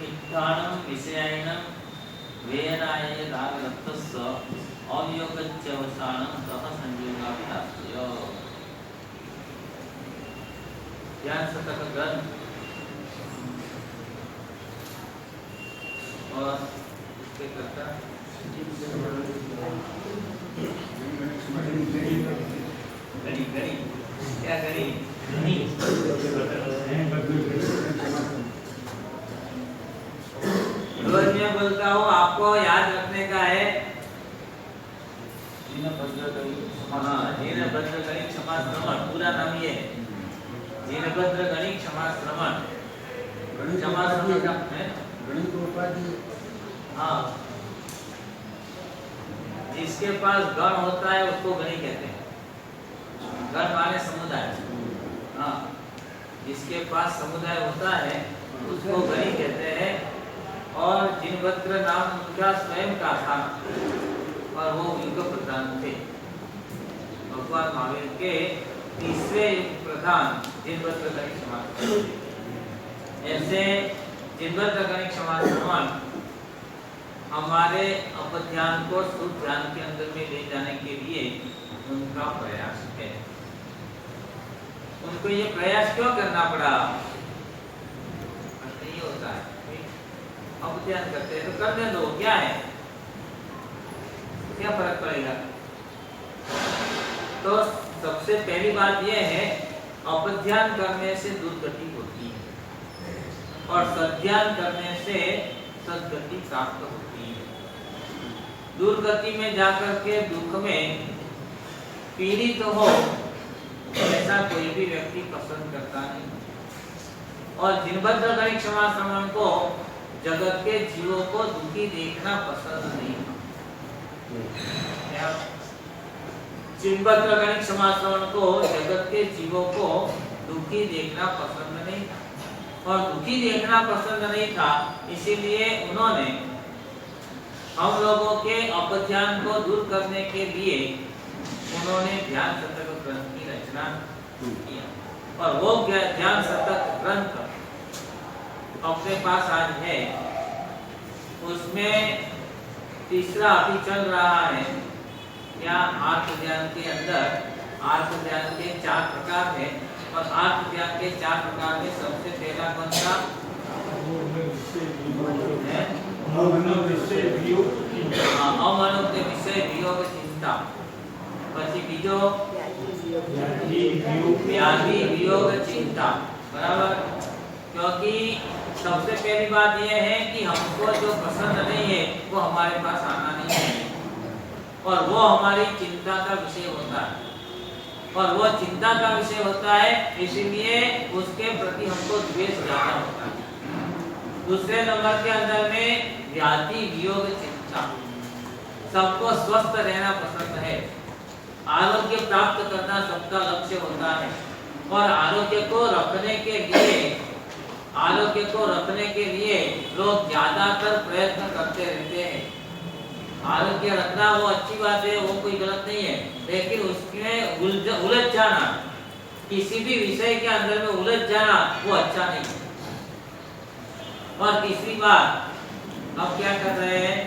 इत्थानं विषयाणां वेयनाय रागरक्तस्य अवियोगच्यवसानं सह संयोगाभिधास्य। ज्ञान शतक ग्रंथ और इसके कर्ता गणित क्या गणित रोज मैं बोलता हूँ आपको याद रखने का है जीनभद्र गणित क्षमाश्रमण पूरा नाम ये जीनभद्र गणित क्षमाश्रमण गणित उपाधि। हाँ, जिसके पास गण होता है उसको गणित कहते हैं। गण माने समुदाय। हाँ, जिसके पास समुदाय होता है उसको गणित कहते हैं। और जिनभद्र नाम उनका स्वयं का था और वो युग प्रधान थे। भगवान महावीर के तीसरे युग प्रधान जिनभद्र गणित क्षमाश्रमण। ऐसे जिनभद्र गणित क्षमाश्रमण हमारे अपध्यान को शुद्ध ध्यान के अंदर में ले जाने के लिए उनका प्रयास है। उनको ये प्रयास क्यों करना पड़ा? नहीं होता है, अपध्यान करते हैं तो करने दो, क्या है, क्या फर्क पड़ेगा? तो सबसे पहली बात यह है अपध्यान करने से दुर्गति होती है और सध्यान करने से सद्गति प्राप्त होती है। दुर्गति में जाकर के दुख में पीड़ित हो ऐसा कोई भी व्यक्ति पसंद करता नहीं। और जिनभद्र गणित क्षमाश्रमण को जगत के जीवों को दुखी देखना पसंद नहीं। जिनभद्र गणित क्षमाश्रमण को जगत के जीवों को दुखी देखना पसंद नहीं और दुखी देखना पसंद नहीं था, इसीलिए उन्होंने हम लोगों के अपध्यान को दूर करने के लिए उन्होंने ध्यान शतक ग्रंथ की रचना किया। और वो ध्यान शतक ग्रंथ अपने पास आज है। उसमें तीसरा अभी चल रहा है क्या आत्म ध्यान के अंदर आत्म ध्यान के 4 प्रकार है और आत्म ध्यान के 4 प्रकार में सबसे पहला कौन सा? अमनोज्ञ विषय वियोग चिंता। પછી બીજો व्याधि वियोग चिंता। बराबर, क्योंकि सबसे पहली बात यह है कि हमको जो पसंद नहीं है वो हमारे पास आना नहीं है और वो हमारी चिंता का विषय होता है और वो चिंता का विषय होता है, इसीलिए उसके प्रति हमको द्वेष ज्यादा होता है। दूसरे नंबर के अंदर में व्याधि वियोग चिंता। सबको स्वस्थ रहना पसंद है, आरोग्य प्राप्त करना सबका लक्ष्य होता है और आरोग्य को रखने के लिए लोग ज्यादातर प्रयत्न करते रहते हैं। आरोग्य रखना वो अच्छी बात है, वो कोई गलत नहीं है, लेकिन उसमें उलझ जाना, किसी भी विषय के अंदर में उलझ जाना वो अच्छा नहीं है। और तीसरी बात अब क्या कर रहे हैं?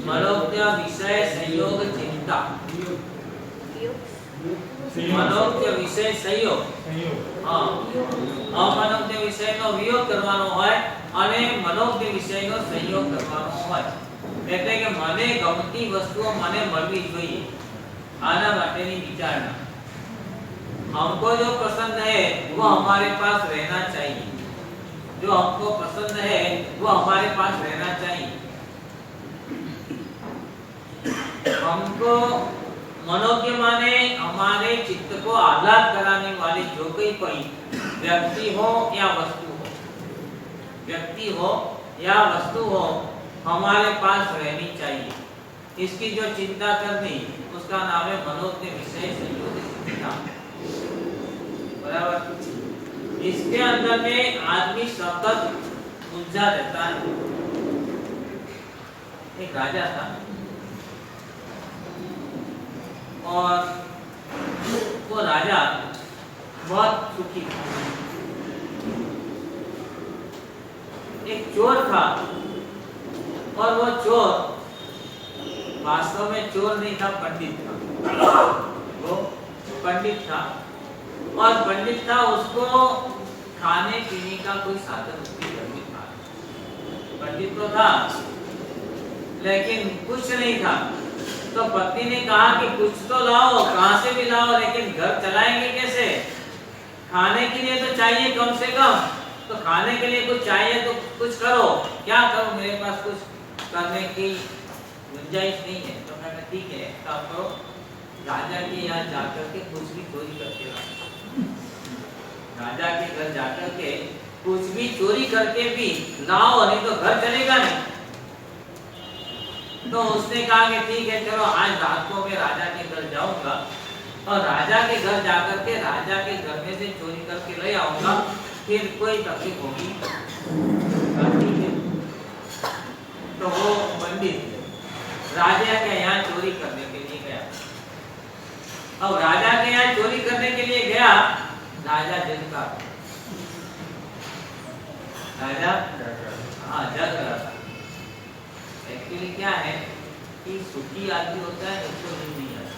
मनोज्ञ विषय संयोग चिंता। मनोज्ञ विषय संयोग, हाँ, अमनोज्ञ विषय નો વિયોગ કરવાનો હોય અને મનોજ્ઞ વિષયનો સંયોગ કરવાનો હોય। એટલે કે મને ગમતી વસ્તુઓ મને મળવી જોઈએ, આના માટેની વિચારણા। हमको जो पसंद है वो हमारे पास रहना चाहिए, जो हमको पसंद है वो हमारे पास रहना चाहिए। हमको मनोज्ञ माने हमारे चित्त को आह्लाद कराने वाली जो कोई व्यक्ति हो या वस्तु हो हमारे पास रहनी चाहिए। इसकी जो चिंता करनी उसका नाम है मनोज्ञ विषय संयोग चिंता। बराबर, इसके अंदर में आदमी सतत उलझा रहता है। एक राजा था और वो राजा बहुत सुखी था। एक चोर था और वो चोर वास्तव में चोर नहीं था, पंडित था। वो पंडित था और पंडित था, उसको खाने पीने का कोई साधन उसके घर में था। पंडित तो था लेकिन कुछ नहीं था। तो पत्नी ने कहा कि कुछ तो लाओ, कहां से भी लाओ, लेकिन घर चलाएंगे कैसे? खाने के लिए तो चाहिए कम से कम, तो खाने के लिए कुछ चाहिए तो कुछ करो। क्या करो, मेरे पास कुछ करने की गुंजाइश नहीं है। तो मैंने ठीक है, काम करो, राजा के यहाँ जाकर के कुछ भी चोरी करके लाओ। राजा के घर जाकर के कुछ भी चोरी करके भी लाओ, नहीं तो घर चलेगा नहीं। तो उसने कहा कि ठीक है, चलो आज रात को मैं राजा के घर जाऊंगा और राजा के घर जाकर के राजा के घर में से चोरी करके ले आऊंगा, फिर कोई तकलीफ होगी। ठीक है। तो वो पंडित राजा के यहाँ चोरी करने के लिए गया। अब राजा के यहाँ चोरी करने के लिए गया, राजा जग का राजा जग रहा था। एक्चुअली क्या है कि सुखी आदमी होता है उसको नींद नहीं आती,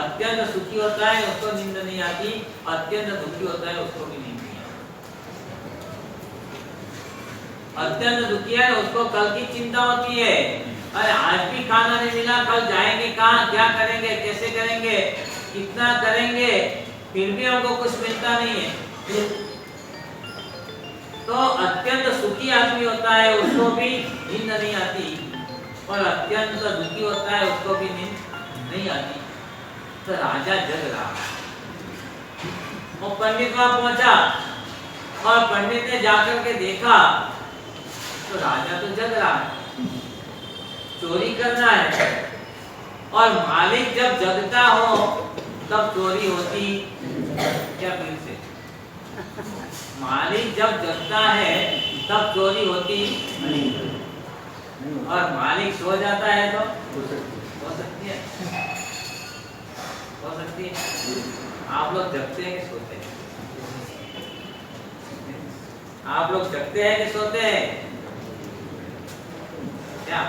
अत्यंत सुखी होता है उसको नींद नहीं आती, अत्यंत दुखी होता है उसको भी नींद नहीं आती। अत्यंत दुखी है उसको कल की चिंता होती है, अरे आज भी खाना नहीं मिला, कल जाएंगे कहाँ, क्या करेंगे, कैसे करेंगे, कितना करेंगे, फिर भी हमको कुछ मिलता नहीं है। तो अत्यंत सुखी आदमी होता है उसको भी नींद नहीं आती, और अत्यंत दुखी होता है उसको भी नींद नहीं आती। तो राजा जग रहा, और पंडित वहां पहुंचा और पंडित ने जाकर के देखा तो राजा तो जग रहा है, चोरी करना है। और मालिक जब जगता हो तब चोरी होती क्या? फिर से मालिक जब जगता है तब चोरी होती नहीं, और मालिक सो जाता है तो हो सकती है, हो सकती है। आप लोग जगते हैं कि सोते हैं? आप लोग जगते हैं कि सोते हैं? क्या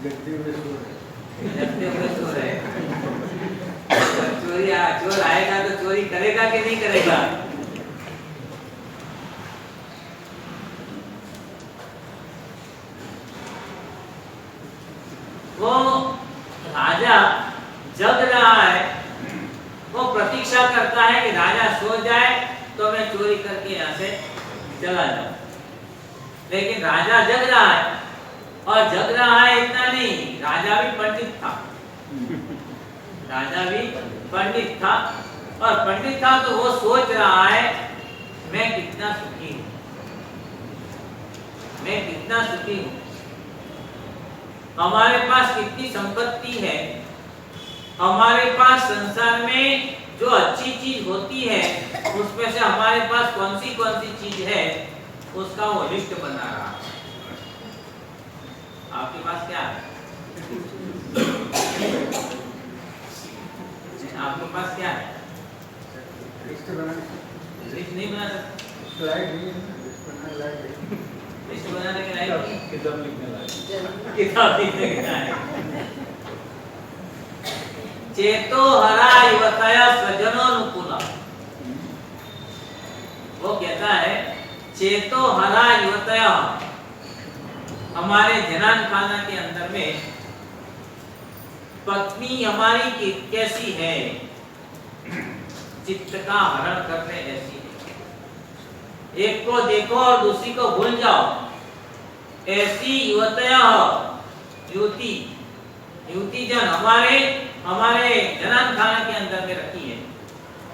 जगते हुए सो रहे? जगते हुए सो रहे। चोर आएगा तो चोरी करेगा कि नहीं करेगा? वो राजा जग रहा है, वो प्रतीक्षा करता है कि राजा सो जाए तो मैं चोरी करके यहाँ से चला जाऊं। लेकिन राजा जग रहा है, और जग रहा है इतना नहीं, राजा भी पंडित था। राजा भी पंडित था, और पंडित था तो वो सोच रहा है मैं कितना सुखी हूं, मैं कितना सुखी हूं, हमारे पास कितनी संपत्ति है, हमारे पास संसार में जो अच्छी चीज होती है उसमें से हमारे पास कौन सी चीज है उसका वो लिस्ट बना रहा है। आपके पास क्या है? आपके पास क्या है? लिस्ट बना, लिस्ट नहीं बना सकते, स्लाइड नहीं है, लिस्ट बनाने लायक है। लिस्ट बनाने के लायक किताब लिखने लायक, किताब लिखने के लायक। चेतो हरा युवतया स्वजनोनुकूला, वो कहता है चेतो हरा युवतया, हमारे जनान खाना के अंदर में पत्नी हमारी कैसी है, चित्त का हरण करने ऐसी है। एक को देखो और दूसरी को भूल जाओ, ऐसी युवतया, युवती, युवती जन हमारे जनान खाना के अंदर में रखी है।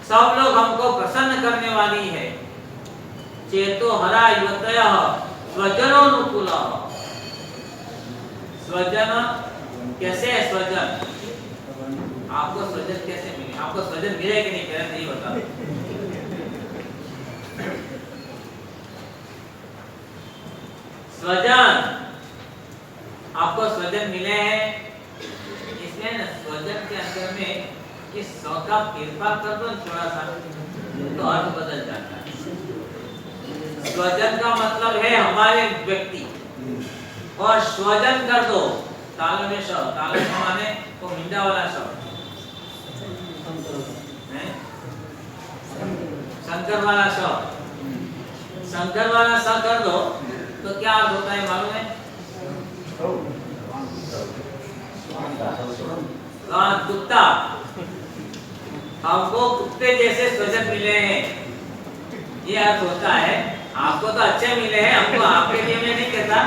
सब लोग हमको प्रसन्न करने वाली है। चेतो हरा युवतया स्वजनोनुकूला, स्वजन कैसे है? स्वजन, आपको स्वजन कैसे मिले? आपको स्वजन मिले कि नहीं मिले नहीं बता। स्वजन, आपको स्वजन मिले हैं, इसलिए ना स्वजन के अंदर में इस सौ का फेरफार कर दो थोड़ा सा तो अर्थ बदल जाता है। स्वजन का मतलब है हमारे व्यक्ति, और स्वजन कर दो ताल में श, ताल में माने वो मिंडा वाला शब्द है, शंकर वाला शब्द, शंकर वाला स कर दो तो क्या अर्थ होता है मालूम है? कुत्ता, हमको कुत्ते जैसे स्वजन मिले हैं, ये अर्थ होता है। आपको तो अच्छे मिले हैं, हमको आपके लिए मैं नहीं कहता।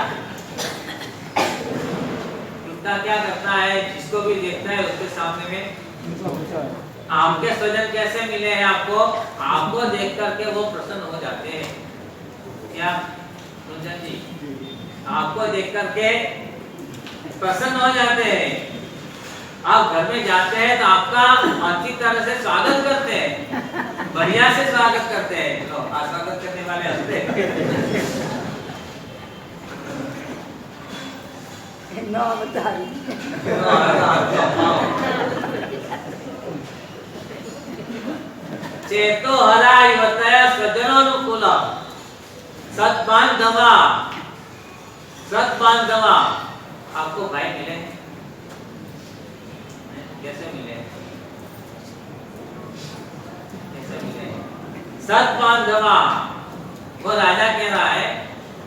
कुत्ता क्या करता है, जिसको भी देखता है उसके सामने में आपके स्वजन कैसे मिले हैं आपको, आपको देख करके वो प्रसन्न हो जाते हैं। क्या कुंजन जी, आपको देख करके प्रसन्न हो जाते हैं। आप घर में जाते हैं तो आपका अच्छी तरह से स्वागत करते हैं, बढ़िया से स्वागत करते हैं। लो, स्वागत करने वाले हंसते चेतो हरा युवतया स्वजनोनुकूल सत्बांधवा, सत्बांधवा आपको भाई मिले कैसे मिले, कैसे मिले? सत्बांधवा, वो राजा कह रहा है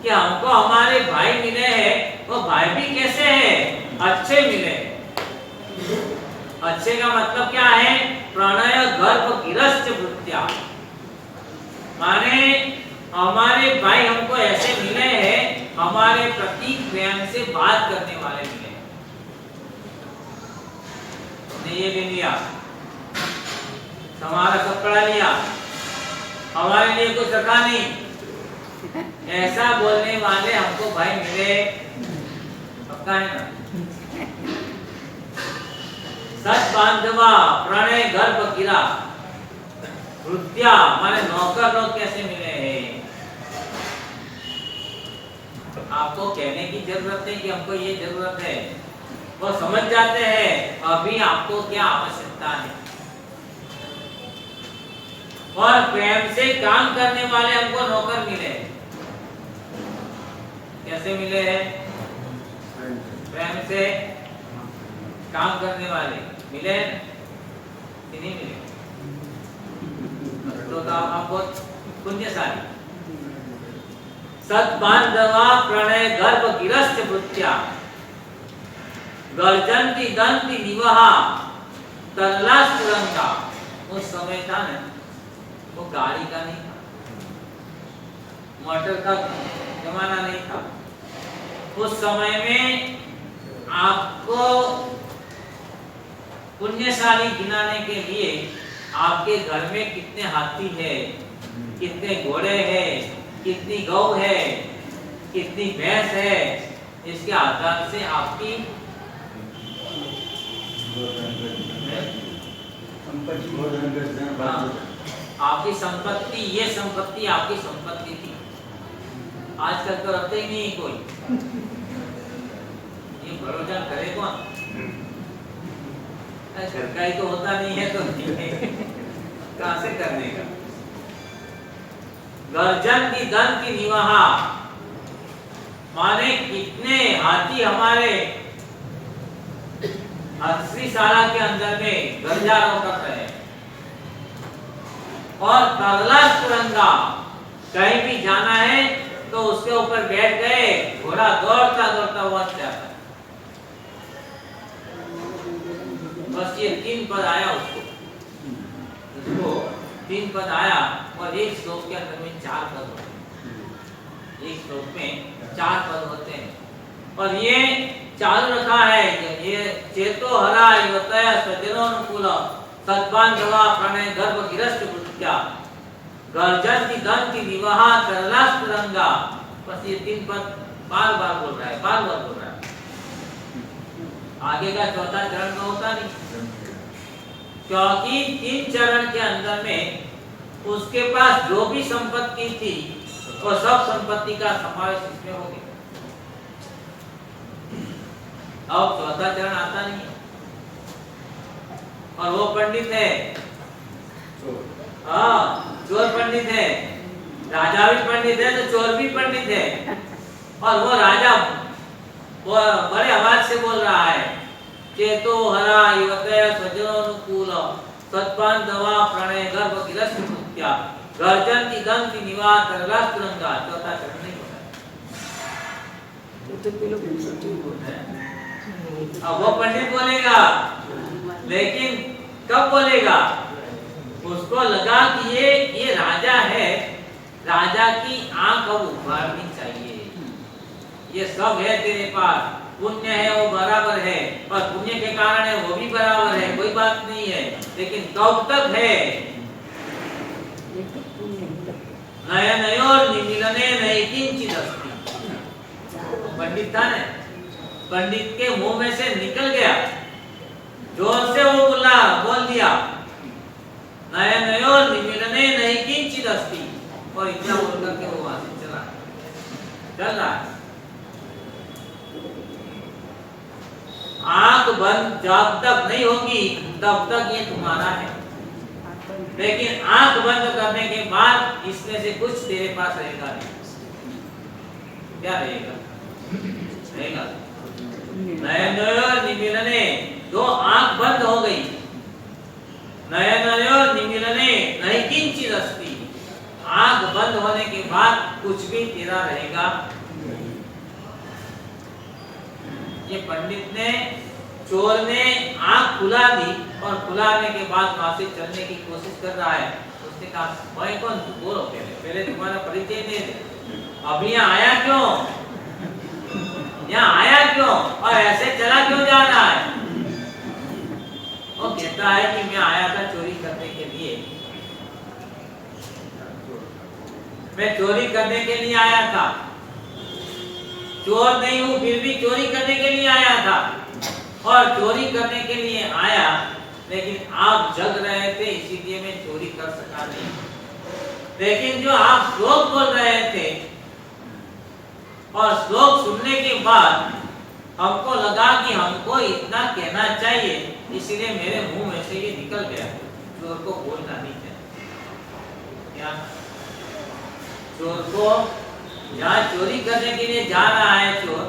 कि हमको हमारे भाई मिले हैं, वो भाई भी कैसे हैं? अच्छे मिले। अच्छे का मतलब क्या है? प्रणय गर्भ गिरस्थ वृत्त्या, माने हमारे भाई हमको ऐसे मिले हैं, हमारे प्रति प्रेम से बात करने वाले मिले। ये भी लिया, हमारा कपड़ा लिया, हमारे लिए कुछ रखा नहीं, ऐसा बोलने वाले हमको भाई मिले, पक्का है ना? सत्बांधवा प्रणय गर्भ गिरा वृत्त्या, माने नौकर लोग कैसे मिले हैं? आपको कहने की जरूरत नहीं कि हमको ये जरूरत है, वो समझ जाते हैं अभी आपको क्या आवश्यकता है। और प्रेम से काम करने वाले हमको नौकर मिले, कैसे मिले हैं? प्रेम से काम करने वाले मिले कि नहीं मिले? तो आप बहुत पुण्यशाली। सत्बांधवा प्रणय गर्भ गिरस्थ वृत्त्या गर्जन्ति दंति निवहा तरला सुरंगा। उस समय था ना, वो गाड़ी का नहीं था, मोटर का जमाना नहीं था। उस समय में आपको पुण्यशाली गिनाने के लिए आपके घर में कितने हाथी है, कितने घोड़े हैं, कितनी गौ है, कितनी भैंस है, इसके आधार से आपकी आपकी संपत्ति, ये संपत्ति आपकी संपत्ति थी। आजकल तो रखते ही नहीं कोई, ये भरोसा करे कौन? घर का ही तो होता नहीं है तो कहां से करने का? गर्जन की दन की निवाहा, माने कितने हाथी हमारे 80 साल के अंदर में गर्जारों कर रहे हैं। और तरला सुरंगा, कहीं भी जाना है तो उसके ऊपर बैठ गए, घोड़ा दौड़ता दौड़ता वहां जाता है। बस ये 3 पद आया उसको 3 पद आया, और एक श्लोक के अंदर में 4 पद होते हैं। एक श्लोक में 4 पद होते हैं, और ये चालू रखा है। ये चेतो हरा युवतया स्वजनोनुकूल सद्बांधवा प्रणय गर्भ गिरस्थ वृत्त्या गर्जन्ति दंति निवहा तरला सुरंगा। बस ये 3 पद बार बार बोल रहा है, बार बार बोल रहा है। आगे का चौथा चरण तो होता नहीं, क्योंकि 3 चरण के अंदर में उसके पास जो भी संपत्ति थी वो सब संपत्ति का समावेश इसमें हो गया। अब चौथा चरण आता नहीं है, और वो पंडित है, हाँ चोर पंडित है, राजा भी पंडित है तो चोर भी पंडित है। और वो राजा वो बड़े आवाज से बोल रहा है, चेतो हरा युवतय स्वजनोनुकूल सत्पान दवा प्रणय गर्भ किलस्य मुक्त्या गर्जन्ति दंति निवात रलास्तुरंगा। चौथा चरण नहीं होता। अब वो पंडित बोलेगा, लेकिन कब बोलेगा? उसको लगा कि ये राजा है, राजा की आंख अब उभारनी चाहिए। ये सब है तेरे पास, पुण्य है वो बराबर है, और पुण्य के कारण है वो भी बराबर है, कोई बात नहीं है, लेकिन कब तक है? नयनयोर निमिलने नैकिंचित् अस्ति। पंडित था ना, पंडित के मुंह में से निकल गया, जोर से वो बोल दिया, नयनयोर निमिलने नैकिंचित् अस्ति, और इतना बोल करके वो वहां से चल रहा है। आंख बंद जब तक नहीं होगी तब तक ये तुम्हारा है, लेकिन आंख बंद करने के बाद इसमें से कुछ तेरे पास रहेगा नहीं। क्या रहेगा? रहेगा नयनयोर निमिलने, दो आंख बंद हो गई, नयनयोर निमिलने नैकिंचित् अस्ति, आंख बंद होने के बाद कुछ भी तेरा रहेगा। ये पंडित ने, चोर ने आंख खुला दी, और खुलाने के बाद वहां से चलने की कोशिश कर रहा है। उसने कहा, मैं कौन? तू बोलो पहले तुम्हारा परिचय दे दे, अभी यहाँ आया क्यों? यहाँ आया क्यों? और ऐसे चला क्यों जा रहा है? वो कहता है कि मैं आया था चोरी करने के लिए, मैं चोरी करने के लिए आया था, चोर नहीं हूं फिर भी चोरी करने के लिए आया था, और चोरी करने के लिए आया, लेकिन आप जग रहे थे इसीलिए मैं चोरी कर सका नहीं। लेकिन जो आप श्लोक बोल रहे थे, और श्लोक सुनने के बाद हमको लगा कि हमको इतना कहना चाहिए, इसीलिए मेरे मुंह में से ये निकल गया, चोर को बोलना नहीं चाहिए। क्या चोर को, जहाँ चोरी करने के लिए जा रहा है चोर,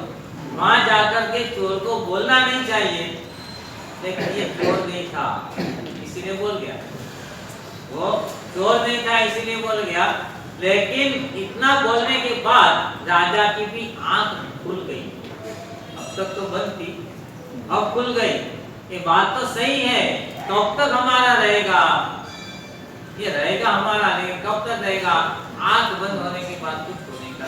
वहां जाकर के चोर को बोलना नहीं चाहिए, लेकिन ये चोर नहीं था इसीलिए बोल गया, वो चोर नहीं था इसीलिए बोल गया। लेकिन इतना बोलने के बाद राजा की भी आंख खुल गई, अब तक तो बंद थी, अब खुल गई। ये बात तो सही है, कब तक हमारा रहेगा? ये रहेगा हमारा, लेकिन कब तक रहेगा? आंख बंद होने के बाद कुछ होने का